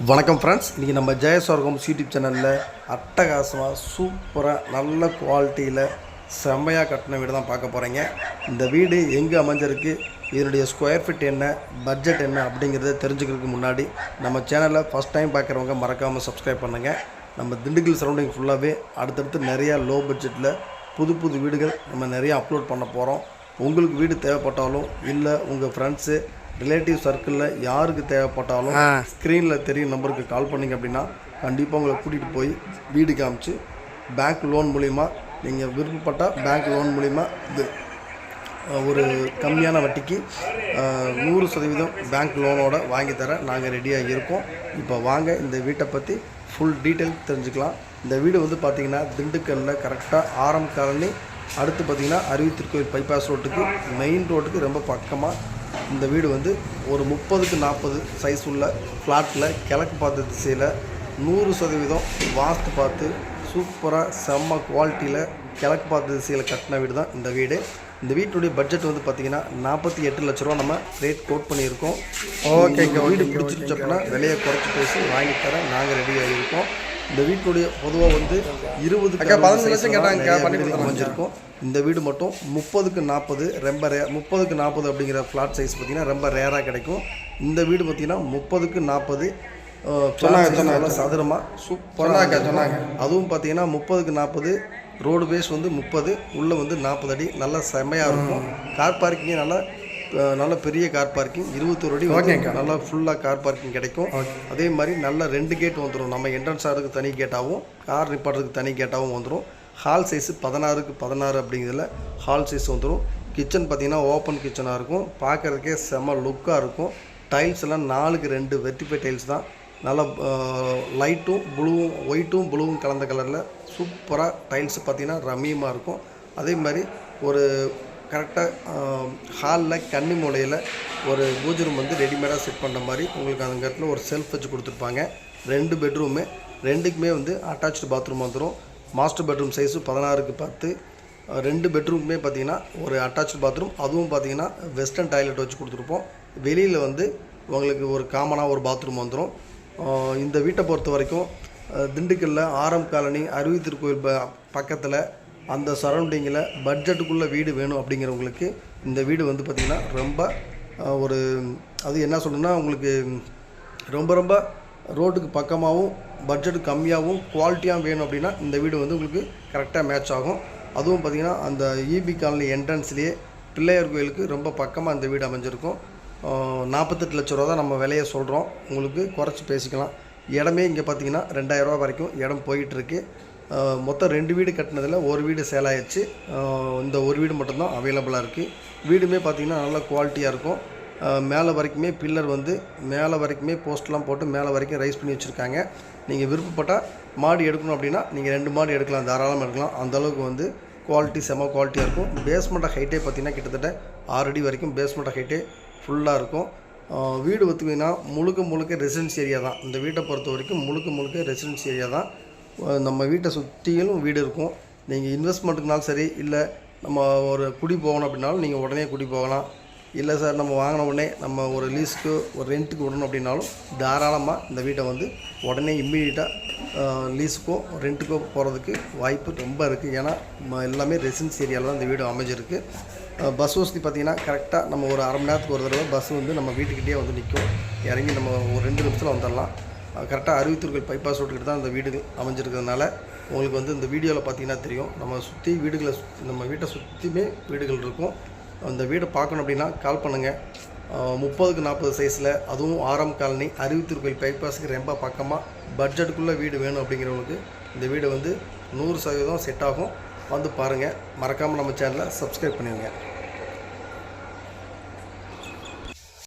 வணக்கம் ஃப்ரெண்ட்ஸ், இன்றைக்கி நம்ம ஜெயஸ்வர் ஹோம்ஸ் யூடியூப் சேனலில் அட்டகாசமாக சூப்பராக நல்ல குவாலிட்டியில் செம்மையாக கட்டின வீடு தான் பார்க்க போகிறீங்க. இந்த வீடு எங்கே அமைஞ்சிருக்கு, இதனுடைய ஸ்கொயர் ஃபீட் என்ன, பட்ஜெட் என்ன அப்படிங்கிறத தெரிஞ்சுக்கிறதுக்கு முன்னாடி நம்ம சேனலை ஃபஸ்ட் டைம் பார்க்குறவங்க மறக்காமல் சப்ஸ்கிரைப் பண்ணுங்கள். நம்ம திண்டுக்கல் சரௌண்டிங் ஃபுல்லாகவே அடுத்தடுத்து நிறையா லோ பட்ஜெட்டில் புது வீடுகள் நம்ம நிறையா அப்லோட் பண்ண போகிறோம். உங்களுக்கு வீடு தேவைப்பட்டாலும் இல்லை உங்கள் ஃப்ரெண்ட்ஸு ரிலேட்டிவ் சர்க்கிளில் யாருக்கு தேவைப்பட்டாலும் ஸ்க்ரீனில் தெரியும் நம்பருக்கு கால் பண்ணிங்க அப்படின்னா கண்டிப்பாக உங்களை கூட்டிகிட்டு போய் வீடு காமிச்சு பேங்க் லோன் மூலிமா நீங்கள் விருப்பப்பட்டால் பேங்க் லோன் மூலிமா இது ஒரு கம்மியான வட்டிக்கு 100% பேங்க் லோனோட வாங்கி தர நாங்கள் ரெடியாக இருக்கோம். இப்போ வாங்க இந்த வீட்டை பற்றி ஃபுல் டீட்டெயில் தெரிஞ்சுக்கலாம். இந்த வீடு வந்து பார்த்திங்கன்னா திண்டுக்கல்லில் கரெக்டாக ஆரம் காலனி அடுத்து பார்த்திங்கன்னா அருவித்திருக்கோயில் பைபாஸ் ரோட்டுக்கு மெயின் ரோட்டுக்கு ரொம்ப பக்கமாக இந்த வீடு வந்து ஒரு 30x40 சைஸ் உள்ள ஃப்ளாட்டில் கிழக்கு பார்த்த திசையில் 100% வாஸ்து பார்த்து சூப்பராக செம்ம குவாலிட்டியில் கிழக்கு பார்த்த திசையில் கட்டின வீடு தான் இந்த வீடு. இந்த வீட்டுடைய பட்ஜெட் வந்து பார்த்திங்கன்னா 48 லட்ச ரூபா நம்ம ரேட் கோட் பண்ணியிருக்கோம். ஓகே, வீடு பிடிச்சிருச்சு அப்படின்னா விலையை குறைச்சி பேசி வாங்கி தர நாங்கள் ரெடியாக இருக்கோம். இந்த வீட்டுடைய பொதுவாக வந்து 15 லட்சம் கேட்டாங்க அமைஞ்சிருக்கும். இந்த வீடு மட்டும் 30x40 ரொம்ப 30x40 அப்படிங்கிற ஃப்ளாட் சைஸ் பார்த்திங்கன்னா ரொம்ப ரேராக கிடைக்கும். இந்த வீடு பார்த்திங்கன்னா 30x40 சதுரமாக சூப்பராக சொன்னாங்க. அதுவும் பார்த்திங்கன்னா 30x40 ரோடு பேஸ் வந்து 30, உள்ளே வந்து 40 அடி நல்லா செம்மையாக இருக்கும். கார் பார்க்கிங் நல்ல பெரிய கார் பார்க்கிங் 21 அடி ஓகேங்க, நல்லா ஃபுல்லாக கார் பார்க்கிங் கிடைக்கும். அதே மாதிரி நல்ல 2 கேட் வந்துடும். நம்ம என்ட்ரன்ஸ் ஆகிறதுக்கு தனி கேட்டாகவும் கார் நிப்பாடுறதுக்கு தனி கேட்டாகவும் வந்துடும். ஹால் சைஸு 16x16 அப்படிங்கிறதுல ஹால் சைஸ் வந்துடும். கிச்சன் பார்த்திங்கன்னா ஓப்பன் கிச்சனாக இருக்கும். பார்க்குறதுக்கே செம்ம லுக்காக இருக்கும். டைல்ஸ் எல்லாம் 4x2 வெர்டிஃபை டைல்ஸ் தான். நல்லா லைட்டும் ப்ளூவும் ஒயிட்டும் ப்ளூவும் கலந்த கலரில் சூப்பராக டைல்ஸ் பார்த்திங்கன்னா ரம்மியமாக இருக்கும். அதே மாதிரி ஒரு கரெக்டாக ஹாலில் கன்னி மூலையில் ஒரு பூஜை ரூம் வந்து ரெடிமேடாக செட் பண்ணுற மாதிரி உங்களுக்கு அந்த இடத்துல ஒரு செல்ஃப் வச்சு கொடுத்துருப்பாங்க. 2 பெட்ரூமு, 2க்குமே வந்து அட்டாச்சு பாத்ரூம் வந்துடும். Master bedroom size 16x10. 2 பெட்ரூமுமே பார்த்திங்கன்னா ஒரு அட்டாச்சு பாத்ரூம், அதுவும் பார்த்திங்கன்னா வெஸ்டர்ன் டாய்லெட் வச்சு கொடுத்துருப்போம். வெளியில் வந்து உங்களுக்கு ஒரு காமனாக ஒரு பாத்ரூம் வந்துடும். இந்த வீட்டை பொறுத்த வரைக்கும் திண்டுக்கல்லில் ஆரம் காலனி அருவித்திருக்கோயில் பக்கத்தில் அந்த சரௌண்டிங்கில் பட்ஜெட்டுக்குள்ளே வீடு வேணும் அப்படிங்கிறவங்களுக்கு இந்த வீடு வந்து பார்த்திங்கன்னா ரொம்ப ஒரு அது என்ன சொல்லணுன்னா உங்களுக்கு ரொம்ப ரோட்டுக்கு பக்கமாகவும் பட்ஜெட்டு கம்மியாகவும் குவாலிட்டியாக வேணும் அப்படின்னா இந்த வீடு வந்து உங்களுக்கு கரெக்டாக மேட்ச் ஆகும். அதுவும் பார்த்திங்கன்னா அந்த இபி காலனி என்ட்ரன்ஸ்லேயே பிள்ளையார் கோயிலுக்கு ரொம்ப பக்கமாக இந்த வீடு அமைஞ்சிருக்கும். 48 லட்ச ரூபா தான் நம்ம விலையை சொல்கிறோம். உங்களுக்கு குறைச்சி பேசிக்கலாம். இடமே இங்கே பார்த்திங்கன்னா 2000 ரூபா வரைக்கும் இடம் போயிட்டுருக்கு. மொத்தம் 2 வீடு கட்டினதில் ஒரு வீடு சேல் ஆயிடுச்சு. இந்த ஒரு வீடு மட்டும்தான் அவைலபிளாக இருக்குது. வீடுமே பார்த்திங்கன்னா நல்ல குவாலிட்டியாக இருக்கும். மேலே வரைக்குமே பில்லர் வந்து மேலே வரைக்குமே போஸ்ட்லாம் போட்டு மேலே வரைக்கும் ரைஸ் பண்ணி வச்சுருக்காங்க. நீங்கள் விருப்பப்பட்டால் மாடி எடுக்கணும் அப்படின்னா நீங்கள் 2 மாடி எடுக்கலாம், தாராளமாக எடுக்கலாம். அந்தளவுக்கு வந்து குவாலிட்டி செம்ம குவாலிட்டியாக இருக்கும். பேஸ்மெண்ட்டை ஹைட்டே பார்த்திங்கன்னா கிட்டத்தட்ட 6 அடி வரைக்கும் பேஸ்மெண்ட்டை ஹைட்டே ஃபுல்லாக இருக்கும். வீடு பார்த்திங்கன்னா முழுக்க ரெசிடென்ஸ் ஏரியா தான். இந்த வீட்டை பொறுத்த வரைக்கும் முழுக்க ரெசிடென்ஸ் ஏரியா தான். நம்ம வீட்டை சுற்றிலும் வீடு இருக்கும். நீங்கள் இன்வெஸ்ட்மெண்ட்டுக்குனாலும் சரி, இல்லை நம்ம ஒரு குடி போகணும் அப்படின்னாலும் நீங்கள் உடனே குடி போகலாம். இல்லை சார் நம்ம வாங்கின உடனே நம்ம ஒரு லீஸுக்கு ஒரு ரெண்ட்டுக்கு விடணும் அப்படின்னாலும் தாராளமாக இந்த வீட்டை வந்து உடனே இம்மீடியட்டாக லீஸுக்கோ ரெண்ட்டுக்கோ போகிறதுக்கு வாய்ப்பு ரொம்ப இருக்குது. ஏன்னா எல்லாமே ரெசிடென்ஸ் ஏரியாவில் தான் இந்த வீடு அமைஞ்சிருக்கு. பஸ் வசதி பார்த்திங்கன்னா கரெக்டாக நம்ம ஒரு அரை மணி நேரத்துக்கு ஒரு தடவை பஸ் வந்து நம்ம வீட்டுக்கிட்டே வந்து நிற்கும். இறங்கி நம்ம ஒரு 2 நிமிஷத்தில் வந்துடலாம். கரெக்டாக அருவித்திருக்கோயில் பைபாஸ் ரோட்டுக்கிட்ட தான் இந்த வீடு அமைஞ்சிருக்கிறதுனால உங்களுக்கு வந்து இந்த வீடியோவில் பார்த்திங்கன்னா தெரியும். நம்ம சுற்றி வீடுகளை நம்ம வீட்டை சுற்றியுமே வீடுகள் இருக்கும். அந்த வீடை பார்க்கணும் அப்படின்னா கால் பண்ணுங்கள். 30x40 சைஸில், அதுவும் ஆரம் காலனி அருவித்திருக்கோயில் பைபாஸுக்கு ரொம்ப பக்கமாக பட்ஜெட்டுக்குள்ளே வீடு வேணும் அப்படிங்கிறவங்களுக்கு இந்த வீடு வந்து 100% செட் ஆகும். வந்து பாருங்கள். மறக்காமல் நம்ம சேனலை சப்ஸ்கிரைப் பண்ணிடுங்க.